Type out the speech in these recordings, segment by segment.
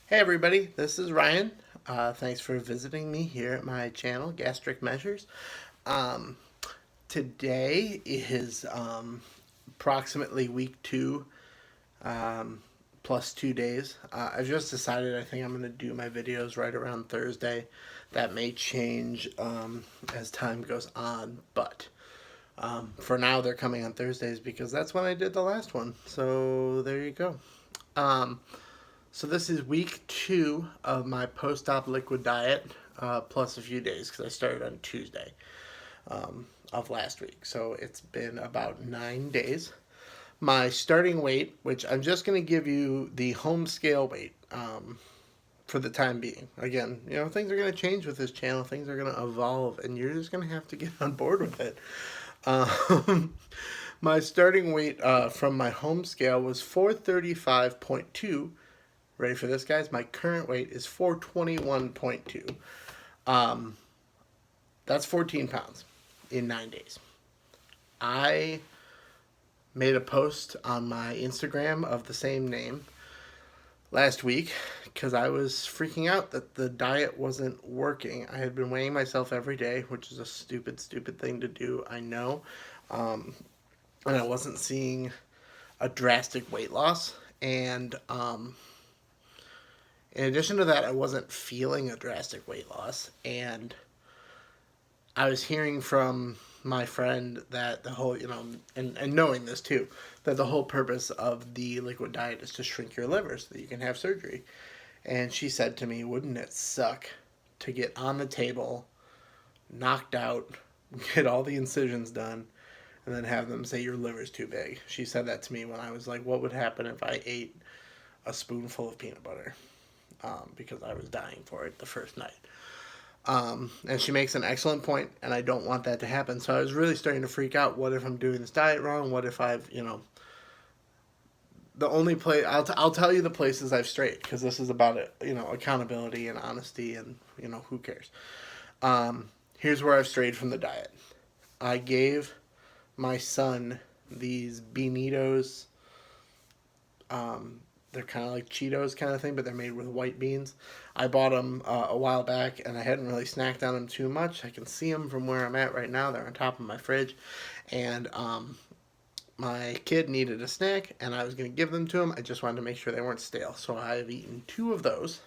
Hey everybody, this is Ryan. Thanks for visiting me here at my channel, Gastric Measures. Um, Today is approximately week two, um, plus 2 days. I've just decided I think I'm going to do my videos right around Thursday. That may change as time goes on, but for now they're coming on Thursdays because that's when I did the last one. So there you go. Um, So this is week two of my post-op liquid diet, plus a few days because I started on Tuesday of last week. So it's been about 9 days. My starting weight, which I'm just going to give you the home scale weight for the time being. Again, things are going to change with this channel. Things are going to evolve, and you're just going to have to get on board with it. Um, my starting weight from my home scale was 435.2. Ready for this, guys? My current weight is 421.2. Um, that's 14 pounds in 9 days. I made a post on my Instagram of the same name last week because I was freaking out that the diet wasn't working. I had been weighing myself every day, which is a stupid, stupid thing to do, I know. Um, and I wasn't seeing a drastic weight loss. And in addition to that, I wasn't feeling a drastic weight loss. And I was hearing from my friend that the whole, and knowing this too, that the whole purpose of the liquid diet is to shrink your liver so that you can have surgery. And she said to me, wouldn't it suck to get on the table, knocked out, get all the incisions done, and then have them say your liver's too big? She said that to me when I was like, what would happen if I ate a spoonful of peanut butter? Because I was dying for it the first night. And she makes an excellent point, and I don't want that to happen. So I was really starting to freak out. What if I'm doing this diet wrong? What if I've, the only place, I'll tell you the places I've strayed, because this is about it, accountability and honesty, and, who cares? Here's where I've strayed from the diet. I gave my son these Beanitos. They're kind of like Cheetos kind of thing, but they're made with white beans. I bought them a while back, and I hadn't really snacked on them too much. I can see them from where I'm at right now. They're on top of my fridge, and my kid needed a snack, and I was going to give them to him. I just wanted to make sure they weren't stale, so I've eaten two of those.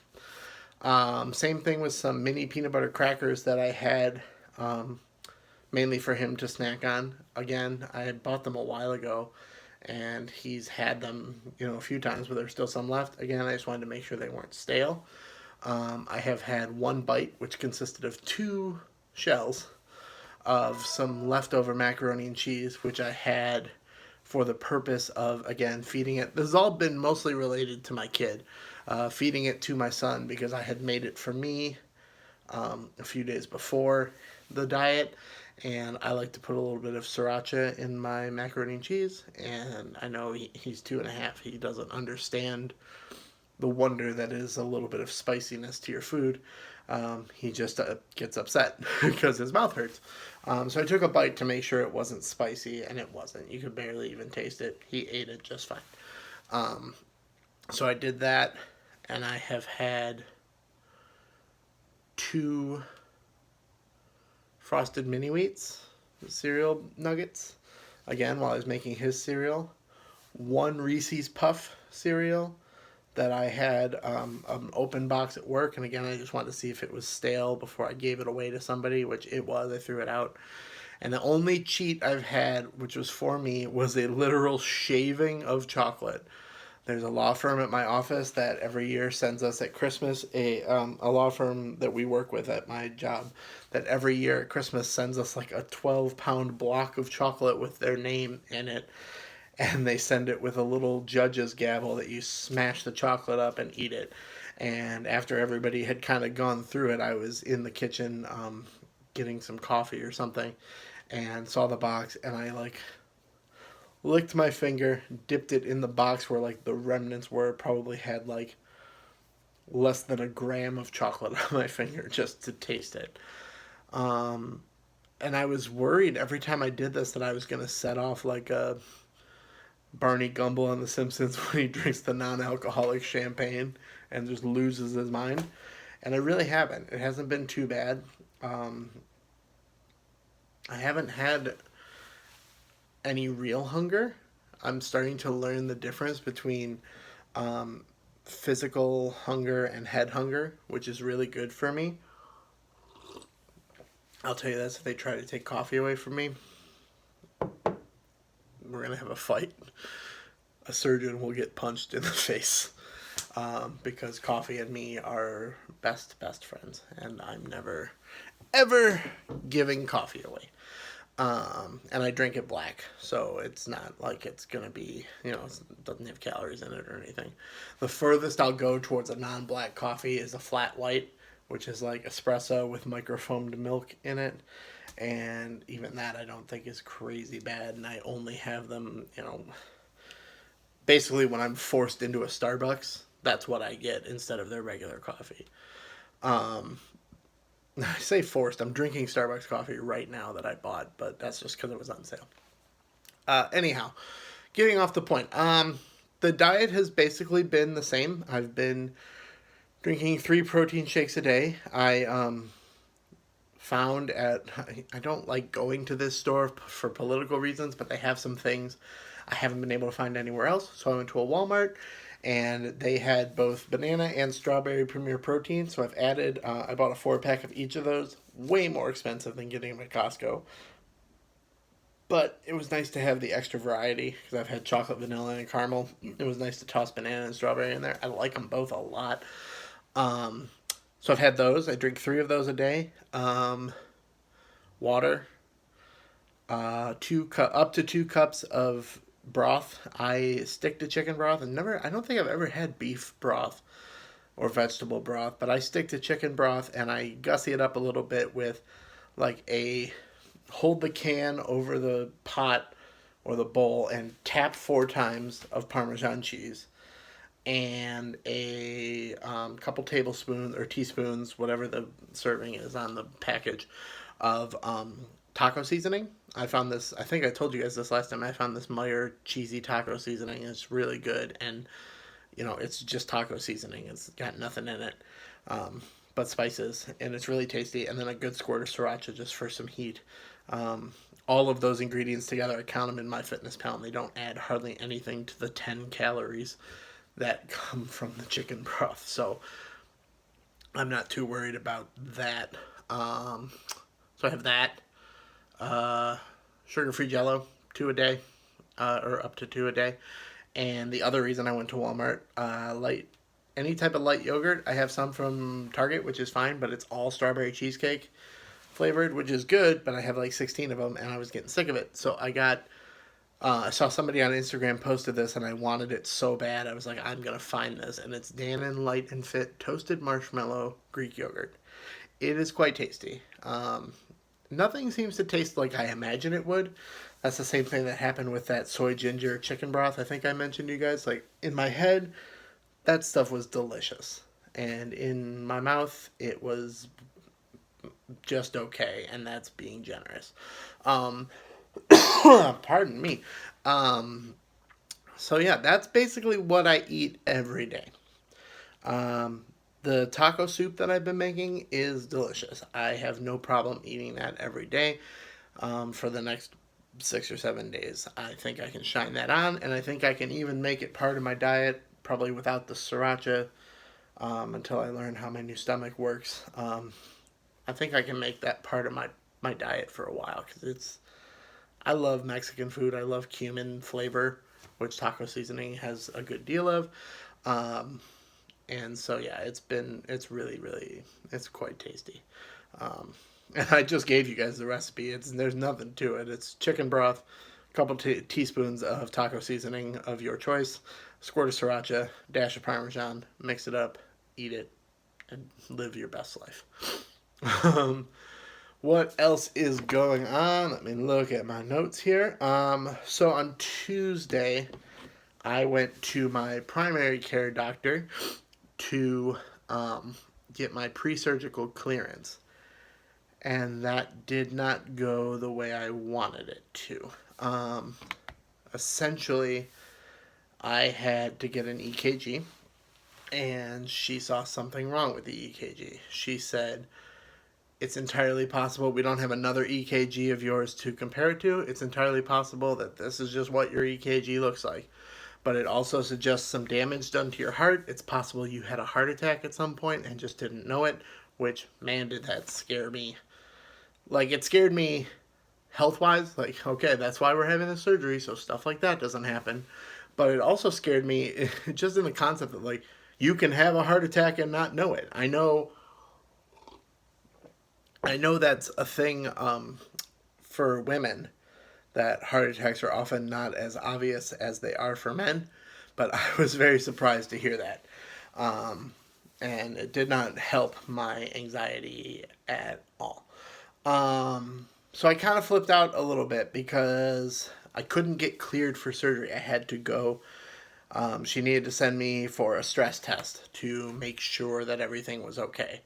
Same thing with some mini peanut butter crackers that I had, mainly for him to snack on. Again, I had bought them a while ago, and he's had them, a few times, but there's still some left. Again, I just wanted to make sure they weren't stale. I have had one bite, which consisted of two shells of some leftover macaroni and cheese, which I had for the purpose of, again, feeding it. This has all been mostly related to my kid, feeding it to my son because I had made it for me a few days before the diet, and I like to put a little bit of sriracha in my macaroni and cheese. And I know he's 2.5. He doesn't understand the wonder that is a little bit of spiciness to your food. He just gets upset because his mouth hurts. So I took a bite to make sure it wasn't spicy, and it wasn't. You could barely even taste it. He ate it just fine. Um, so I did that, and I have had two frosted mini wheats cereal nuggets, again, while I was making his cereal. One Reese's Puff cereal that I had an open box at work, and again, I just wanted to see if it was stale before I gave it away to somebody, which it was. I threw it out. And the only cheat I've had, which was for me, was a literal shaving of chocolate. There's a law firm at my office that every year sends us at Christmas a law firm that we work with at my job that every year at Christmas sends us like a 12-pound block of chocolate with their name in it, and they send it with a little judge's gavel that you smash the chocolate up and eat it. And after everybody had kind of gone through it, I was in the kitchen getting some coffee or something, and saw the box, and I like licked my finger, dipped it in the box where like the remnants were, probably had like less than a gram of chocolate on my finger just to taste it. Um, and I was worried every time I did this that I was going to set off like Barney Gumble on The Simpsons when he drinks the non-alcoholic champagne and just loses his mind. And I really haven't. It hasn't been too bad. Um, I haven't had any real hunger. I'm starting to learn the difference between um, physical hunger and head hunger, which is really good for me. I'll tell you this, if they try to take coffee away from me, we're going to have a fight. A surgeon will get punched in the face because coffee and me are best friends, and I'm never, ever giving coffee away. And I drink it black, so it's not like it's gonna be, it doesn't have calories in it or anything. The furthest I'll go towards a non-black coffee is a flat white, which is like espresso with microfoamed milk in it. And even that I don't think is crazy bad, and I only have them, basically when I'm forced into a Starbucks, that's what I get instead of their regular coffee. Um, I say forced. I'm drinking Starbucks coffee right now that I bought, but that's just because it was on sale. Anyhow, getting off the point. The diet has basically been the same. I've been drinking 3 protein shakes a day. Found at I don't like going to this store for political reasons, but they have some things I haven't been able to find anywhere else. So I went to a Walmart, and they had both banana and strawberry Premier Protein. So I've added. I bought a 4-pack of each of those. Way more expensive than getting them at Costco, but it was nice to have the extra variety because I've had chocolate, vanilla, and caramel. It was nice to toss banana and strawberry in there. I like them both a lot. Um, so I've had those. I drink 3 of those a day. Water, up to 2 cups of broth. I stick to chicken broth, and never. I don't think I've ever had beef broth or vegetable broth, but I stick to chicken broth, and I gussy it up a little bit with like a hold the can over the pot or the bowl and tap 4 times of Parmesan cheese and a couple tablespoons or teaspoons, whatever the serving is on the package, of taco seasoning. I found this, I think I told you guys this last time, I found this Meyer cheesy taco seasoning. It's really good, and it's just taco seasoning. It's got nothing in it but spices, and it's really tasty. And then a good squirt of sriracha just for some heat. All of those ingredients together, I count them in MyFitnessPal, and they don't add hardly anything to the 10 calories that come from the chicken broth. So I'm not too worried about that. So I have that. Sugar-free Jello, 2 a day, or up to 2 a day. And the other reason I went to Walmart, any type of light yogurt. I have some from Target, which is fine, but it's all strawberry cheesecake flavored, which is good, but I have like 16 of them, and I was getting sick of it. So I saw somebody on Instagram posted this, and I wanted it so bad. I was like, I'm going to find this, and it's Dannon Light and Fit Toasted Marshmallow Greek Yogurt. It is quite tasty. Nothing seems to taste like I imagine it would. That's the same thing that happened with that soy ginger chicken broth I think I mentioned to you guys. Like, in my head, that stuff was delicious. And in my mouth, it was just okay, and that's being generous. Pardon me. Um, so yeah, that's basically what I eat every day. Um, the taco soup that I've been making is delicious. I have no problem eating that every day for the next 6 or 7 days. I think I can shine that on, and I think I can even make it part of my diet, probably without the sriracha, until I learn how my new stomach works. I think I can make that part of my diet for a while because I love Mexican food. I love cumin flavor, which taco seasoning has a good deal of. Um, and so yeah, it's really it's quite tasty. Um, and I just gave you guys the recipe. There's nothing to it. It's chicken broth, a couple teaspoons of taco seasoning of your choice, squirt of sriracha, dash of Parmesan, mix it up, eat it, and live your best life. Um, what else is going on? Let me look at my notes here. So on Tuesday, I went to my primary care doctor to get my pre-surgical clearance, and that did not go the way I wanted it to. Essentially, I had to get an EKG, and she saw something wrong with the EKG. She said, it's entirely possible we don't have another EKG of yours to compare it to. It's entirely possible that this is just what your EKG looks like. But it also suggests some damage done to your heart. It's possible you had a heart attack at some point and just didn't know it, which, man, did that scare me. Like, it scared me health wise. Like, okay, that's why we're having the surgery, so stuff like that doesn't happen. But it also scared me just in the concept of, like, you can have a heart attack and not know it. I know that's a thing for women, that heart attacks are often not as obvious as they are for men, but I was very surprised to hear that. Um, and it did not help my anxiety at all. So I kind of flipped out a little bit because I couldn't get cleared for surgery. I had to go. She needed to send me for a stress test to make sure that everything was okay.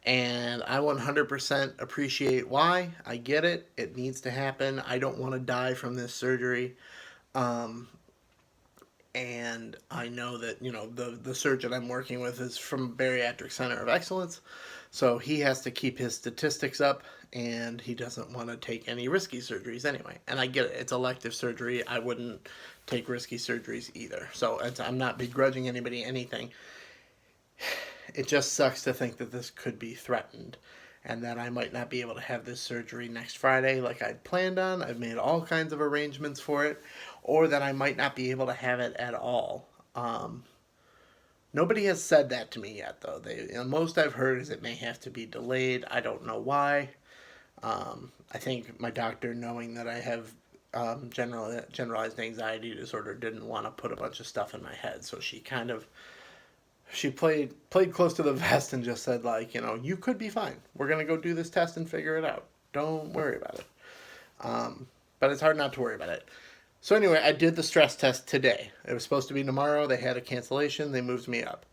And I 100% appreciate why. I get it. It needs to happen. I don't want to die from this surgery. Um, and I know that, the surgeon I'm working with is from Bariatric Center of Excellence. So he has to keep his statistics up, and he doesn't want to take any risky surgeries anyway. And I get it. It's elective surgery. I wouldn't take risky surgeries either. So I'm not begrudging anybody anything. It just sucks to think that this could be threatened and that I might not be able to have this surgery next Friday like I'd planned on. I've made all kinds of arrangements for it, or that I might not be able to have it at all. Nobody has said that to me yet, though. Most I've heard is it may have to be delayed. I don't know why. I think my doctor, knowing that I have generalized anxiety disorder, didn't want to put a bunch of stuff in my head, so she played close to the vest and just said, like, you could be fine. We're gonna go do this test and figure it out. Don't worry about it. But it's hard not to worry about it. So anyway, I did the stress test today. It was supposed to be tomorrow. They had a cancellation. They moved me up.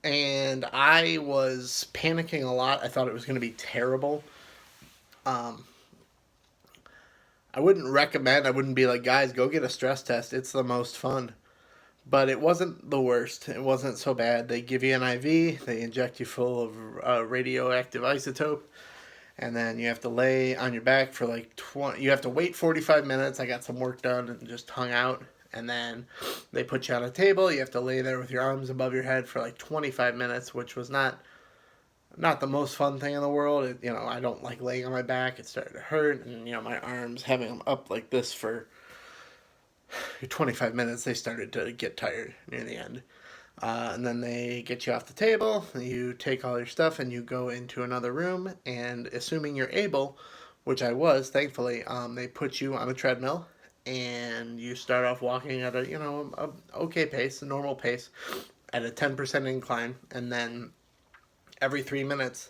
And I was panicking a lot. I thought it was going to be terrible. Um, I wouldn't be like, guys, go get a stress test. It's the most fun. But it wasn't the worst. It wasn't so bad. They give you an IV. They inject you full of radioactive isotope. And then you have to lay on your back for like 20. You have to wait 45 minutes. I got some work done and just hung out. And then they put you on a table. You have to lay there with your arms above your head for like 25 minutes, which was not the most fun thing in the world. I don't like laying on my back. It started to hurt. And, my arms, having them up like this for 25 minutes, they started to get tired near the end. And then they get you off the table, you take all your stuff, and you go into another room. And assuming you're able, which I was, thankfully, they put you on a treadmill, and you start off walking at a okay pace, a normal pace, at a 10% incline, and then every 3 minutes,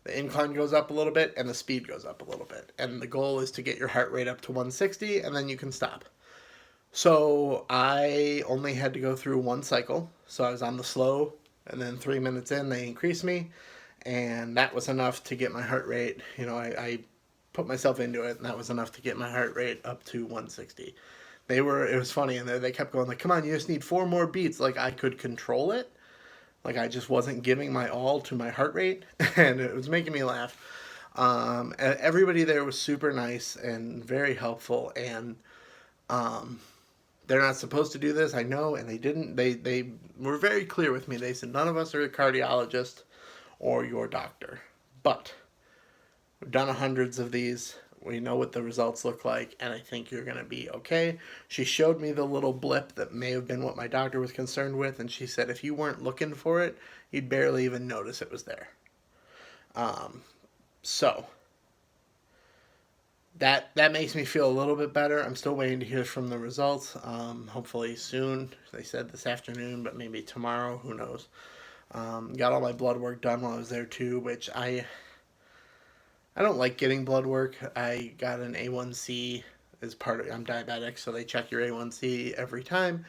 the incline goes up a little bit and the speed goes up a little bit. And the goal is to get your heart rate up to 160, and then you can stop. So I only had to go through one cycle. So I was on the slow, and then 3 minutes in, they increased me, and that was enough to get my heart rate. I put myself into it, and that was enough to get my heart rate up to 160. It was funny, and they kept going like, come on, you just need 4 more beats. Like I could control it. Like I just wasn't giving my all to my heart rate, and it was making me laugh. Everybody there was super nice and very helpful, and um, they're not supposed to do this, I know, and they didn't. They were very clear with me. They said, none of us are a cardiologist or your doctor. But we've done hundreds of these. We know what the results look like, and I think you're going to be okay. She showed me the little blip that may have been what my doctor was concerned with, and she said if you weren't looking for it, you'd barely even notice it was there. So that makes me feel a little bit better. I'm still waiting to hear from the results. Hopefully soon. They said this afternoon, but maybe tomorrow. Who knows? Got all my blood work done while I was there too, which I don't like getting blood work. I got an A1C as part of. I'm diabetic, so they check your A1C every time,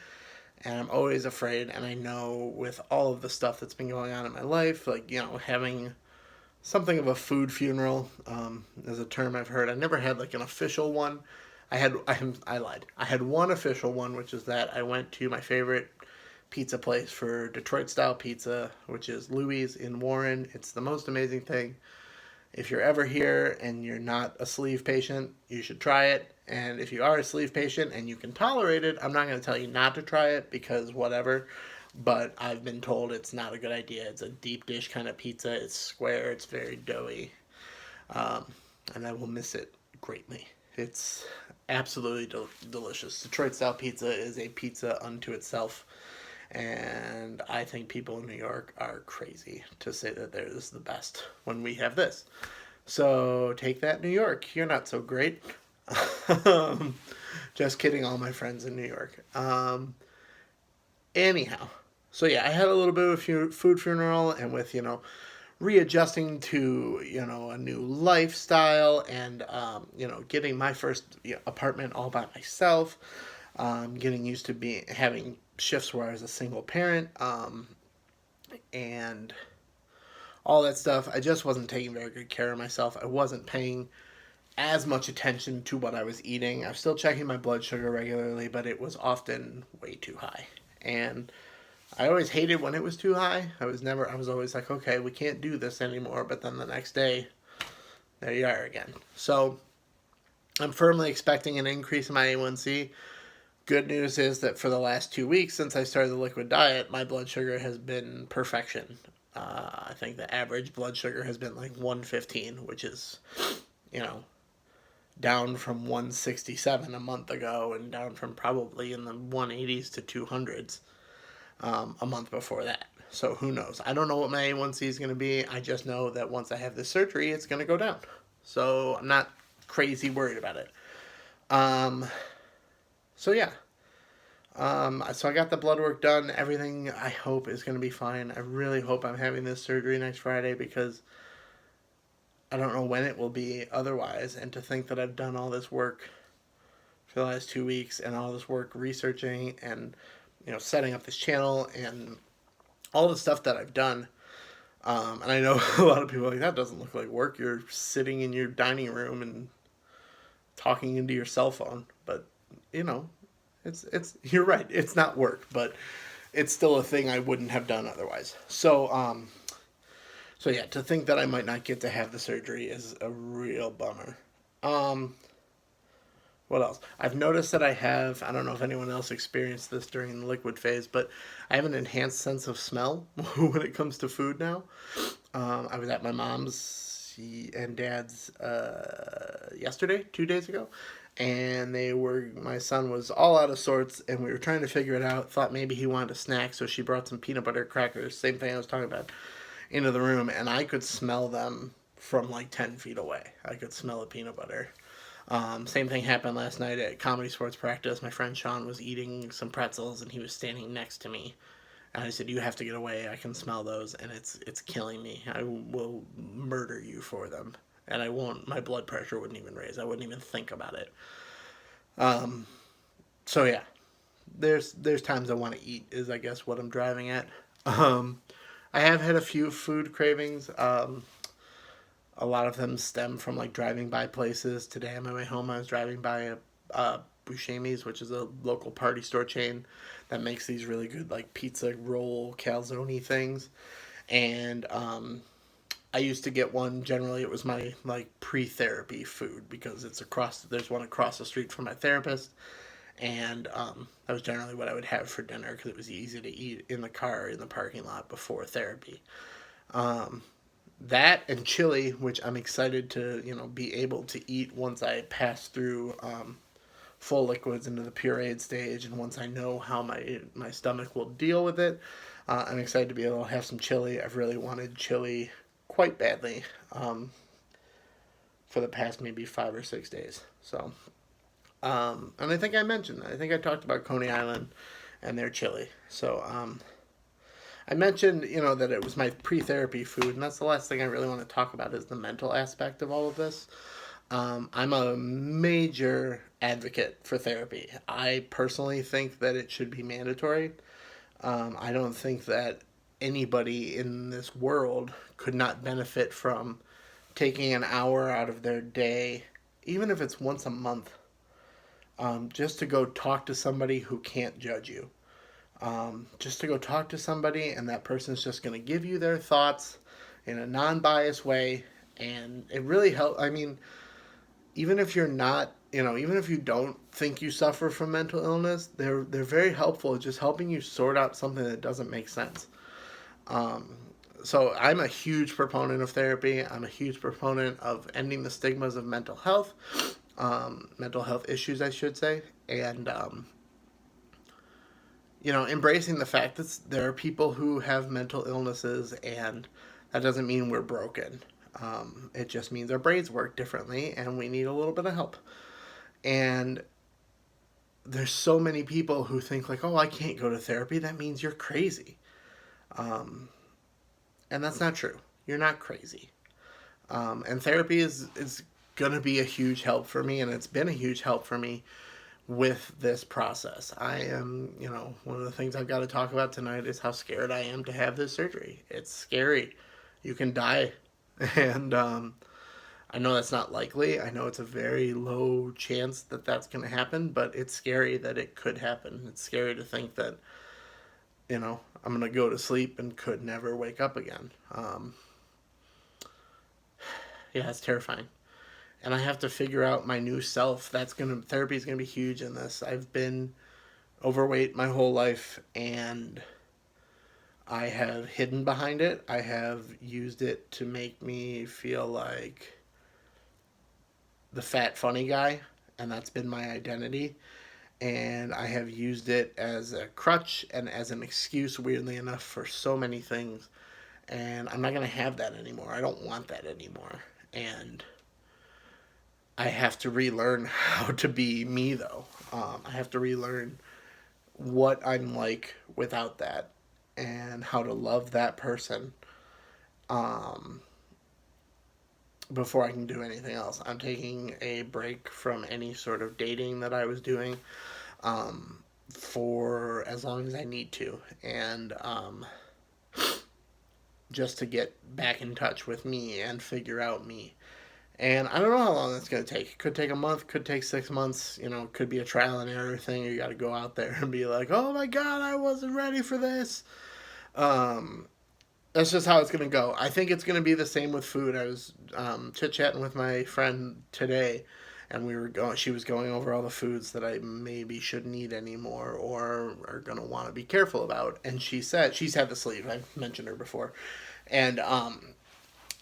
and I'm always afraid. And I know with all of the stuff that's been going on in my life, like having something of a food funeral is a term I've heard. I never had like an official one. I lied. I had one official one, which is that I went to my favorite pizza place for Detroit style pizza, which is Louie's in Warren. It's the most amazing thing. If you're ever here and you're not a sleeve patient, you should try it. And if you are a sleeve patient and you can tolerate it, I'm not going to tell you not to try it because whatever. But I've been told it's not a good idea. It's a deep dish kind of pizza. It's square. It's very doughy. Um, and I will miss it greatly. It's absolutely delicious. Detroit style pizza is a pizza unto itself. And I think people in New York are crazy to say that theirs is the best when we have this. So take that, New York. You're not so great. Just kidding, all my friends in New York. Anyhow, so yeah, I had a little bit of a food funeral, and with readjusting to a new lifestyle, and getting my first apartment all by myself, getting used to having shifts where I was a single parent, and all that stuff. I just wasn't taking very good care of myself. I wasn't paying as much attention to what I was eating. I was still checking my blood sugar regularly, but it was often way too high. And I always hated when it was too high. I was always like, okay, we can't do this anymore. But then the next day, there you are again. So I'm firmly expecting an increase in my A1C. Good news is that for the last 2 weeks since I started the liquid diet, my blood sugar has been perfection. I think the average blood sugar has been like 115, which is, down from 167 a month ago and down from probably in the 180s to 200s a month before that. So who knows? I don't know what my A1C is going to be. I just know that once I have this surgery, it's going to go down. So I'm not crazy worried about it. So yeah. So I got the blood work done. Everything I hope is going to be fine. I really hope I'm having this surgery next Friday because I don't know when it will be otherwise. And to think that I've done all this work for the last 2 weeks and all this work researching and setting up this channel and all the stuff that I've done. And I know a lot of people are like, that doesn't look like work. You're sitting in your dining room and talking into your cell phone. But it's you're right. It's not work, but it's still a thing I wouldn't have done otherwise. So yeah, to think that I might not get to have the surgery is a real bummer. What else? I've noticed that I don't know if anyone else experienced this during the liquid phase, but I have an enhanced sense of smell when it comes to food now. I was at my mom's and dad's yesterday, 2 days ago, and my son was all out of sorts, and we were trying to figure it out. Thought maybe he wanted a snack, so she brought some peanut butter crackers, same thing I was talking about, into the room, and I could smell them from like 10 feet away. I could smell the peanut butter. Same thing happened last night at comedy sports practice. My friend Sean was eating some pretzels, and he was standing next to me. And I said, "You have to get away. I can smell those, and it's killing me. I will murder you for them." And I won't. My blood pressure wouldn't even raise. I wouldn't even think about it. So yeah, there's times I want to eat. Is I guess what I'm driving at. I have had a few food cravings. A lot of them stem from like driving by places. Today on my way home, I was driving by a Buscemi's, which is a local party store chain that makes these really good like pizza roll calzone things. And I used to get one. Generally, it was my like pre-therapy food because there's one across the street from my therapist, and that was generally what I would have for dinner because it was easy to eat in the car in the parking lot before therapy. That and chili, which I'm excited to be able to eat once I pass through full liquids into the pureed stage, and once I know how my stomach will deal with it. I'm excited to be able to have some chili. I've really wanted chili quite badly for the past maybe 5 or 6 days. So, and I think I talked about Coney Island and their chili. So, I mentioned, that it was my pre-therapy food, and that's the last thing I really want to talk about is the mental aspect of all of this. I'm a major advocate for therapy. I personally think that it should be mandatory. I don't think that anybody in this world could not benefit from taking an hour out of their day, even if it's once a month, just to go talk to somebody who can't judge you. Just to go talk to somebody, and that person's just going to give you their thoughts in a non-biased way, and it really helps. I mean, even if you're not, even if you don't think you suffer from mental illness, they're very helpful at just helping you sort out something that doesn't make sense. Um, so I'm a huge proponent of therapy. I'm a huge proponent of ending the stigmas of mental health issues, I should say, and embracing the fact that there are people who have mental illnesses, and that doesn't mean we're broken. It just means our brains work differently, and we need a little bit of help. And there's so many people who think like, "Oh, I can't go to therapy. That means you're crazy," and that's not true. You're not crazy. And therapy is going to be a huge help for me, and it's been a huge help for me with this process. I am, one of the things I've got to talk about tonight is how scared I am to have this surgery. It's scary. You can die. And I know that's not likely. I know it's a very low chance that that's going to happen, but it's scary that it could happen. It's scary to think that, I'm going to go to sleep and could never wake up again. Yeah, it's terrifying. And I have to figure out my new self. Therapy is gonna be huge in this. I've been overweight my whole life, and I have hidden behind it. I have used it to make me feel like the fat funny guy, and that's been my identity. And I have used it as a crutch and as an excuse, weirdly enough, for so many things. And I'm not gonna have that anymore. I don't want that anymore. And I have to relearn how to be me, though. I have to relearn what I'm like without that, and how to love that person, um, before I can do anything else. I'm taking a break from any sort of dating that I was doing, for as long as I need to, and just to get back in touch with me and figure out me. And I don't know how long that's going to take. It could take a month, could take 6 months. It could be a trial and error thing. You got to go out there and be like, "Oh my God, I wasn't ready for this." Um, that's just how it's going to go. I think it's going to be the same with food. I was chit chatting with my friend today, and she was going over all the foods that I maybe shouldn't eat anymore or are going to want to be careful about. And she said she's had the sleeve. I mentioned her before, and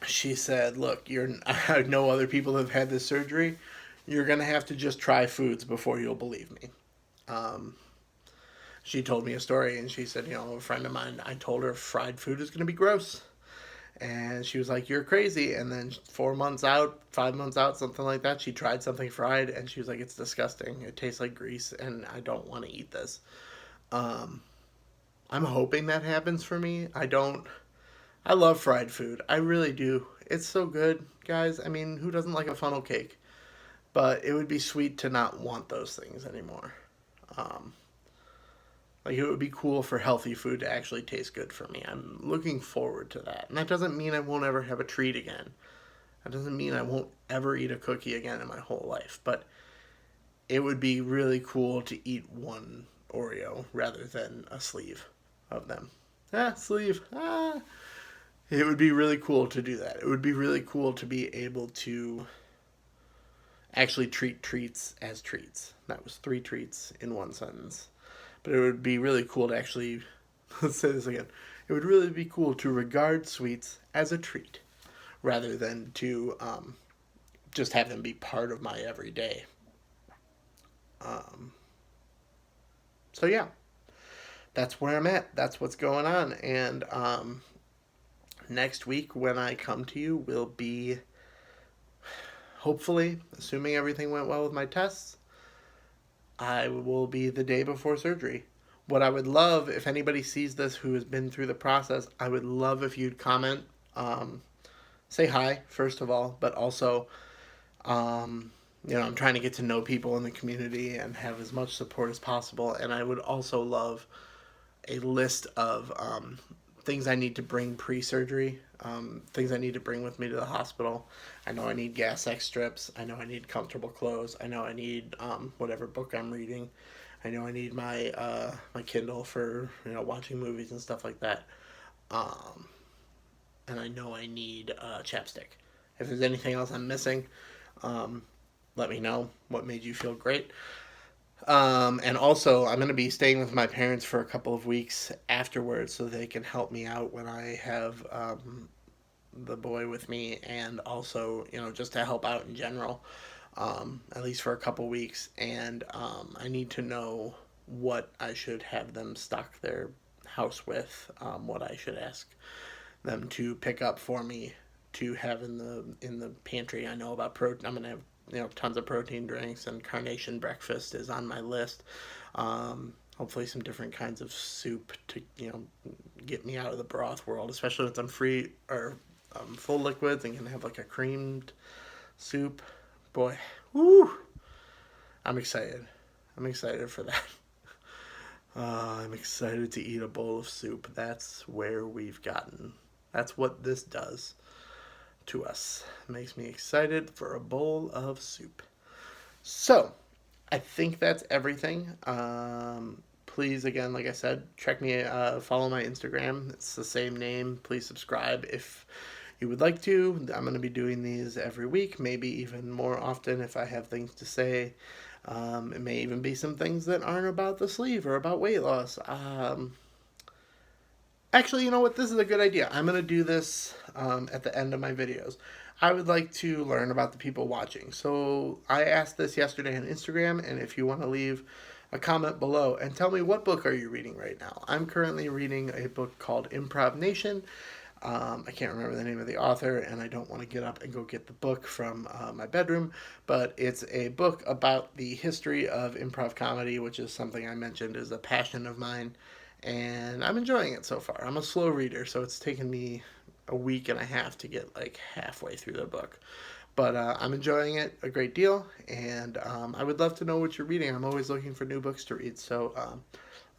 she said, "Look, I know other people have had this surgery. You're gonna have to just try foods before you'll believe me." Um, she told me a story, and she said, a friend of mine, I told her fried food is gonna be gross, and she was like, "You're crazy." And then 4 months out, 5 months out, something like that, she tried something fried, and she was like, "It's disgusting. It tastes like grease, and I don't want to eat this." Um, I'm hoping that happens for me. I don't. I love fried food. I really do. It's so good, guys. I mean, who doesn't like a funnel cake? But it would be sweet to not want those things anymore. Um, like, it would be cool for healthy food to actually taste good for me. I'm looking forward to that. And that doesn't mean I won't ever have a treat again. That doesn't mean I won't ever eat a cookie again in my whole life. But it would be really cool to eat one Oreo rather than a sleeve of them. Sleeve. It would be really cool to do that. It would be really cool to be able to actually treat treats as treats. That was 3 treats in one sentence. But it would be really cool to actually, let's say this again. It would really be cool to regard sweets as a treat rather than to just have them be part of my everyday. Um, so, yeah, that's where I'm at. That's what's going on. And next week when I come to you will be, hopefully, assuming everything went well with my tests, I will be the day before surgery. What I would love, if anybody sees this who has been through the process, I would love if you'd comment, say hi, first of all, but also, I'm trying to get to know people in the community and have as much support as possible. And I would also love a list of things I need to bring pre-surgery, things I need to bring with me to the hospital. I know I need gas X strips. I know I need comfortable clothes. I know I need whatever book I'm reading. I know I need my Kindle for watching movies and stuff like that. Um, and I know I need chapstick. If there's anything else I'm missing, um, let me know. What made you feel great? And also, I'm going to be staying with my parents for a couple of weeks afterwards so they can help me out when I have the boy with me, and also, just to help out in general, at least for a couple weeks. And I need to know what I should have them stock their house with, what I should ask them to pick up for me to have in the pantry. I know about protein. I'm gonna have tons of protein drinks, and carnation breakfast is on my list. Hopefully some different kinds of soup to get me out of the broth world, especially since I'm free or full liquids and can have like a creamed soup. Boy, woo! I'm excited. I'm excited for that. I'm excited to eat a bowl of soup. That's where we've gotten. That's what this does to us. It makes me excited for a bowl of soup. So, I think that's everything. Please, again, like I said, check me, follow my Instagram. It's the same name. Please subscribe if you would like to. I'm going to be doing these every week, maybe even more often if I have things to say. It may even be some things that aren't about the sleeve or about weight loss. Actually, you know what? This is a good idea. I'm going to do this at the end of my videos. I would like to learn about the people watching. So I asked this yesterday on Instagram, and if you want to leave a comment below and tell me, what book are you reading right now? I'm currently reading a book called Improv Nation. I can't remember the name of the author, and I don't want to get up and go get the book from my bedroom, but it's a book about the history of improv comedy, which is something I mentioned is a passion of mine, and I'm enjoying it so far. I'm a slow reader, so it's taken me a week and a half to get like halfway through the book. But I'm enjoying it a great deal, and I would love to know what you're reading. I'm always looking for new books to read, so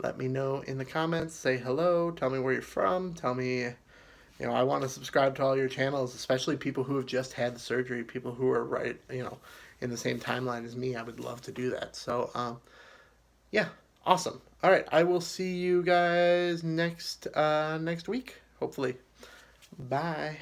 let me know in the comments. Say hello, tell me where you're from, tell me, I want to subscribe to all your channels, especially people who have just had the surgery, people who are right, in the same timeline as me. I would love to do that. So, yeah, awesome. All right, I will see you guys next week, hopefully. Bye.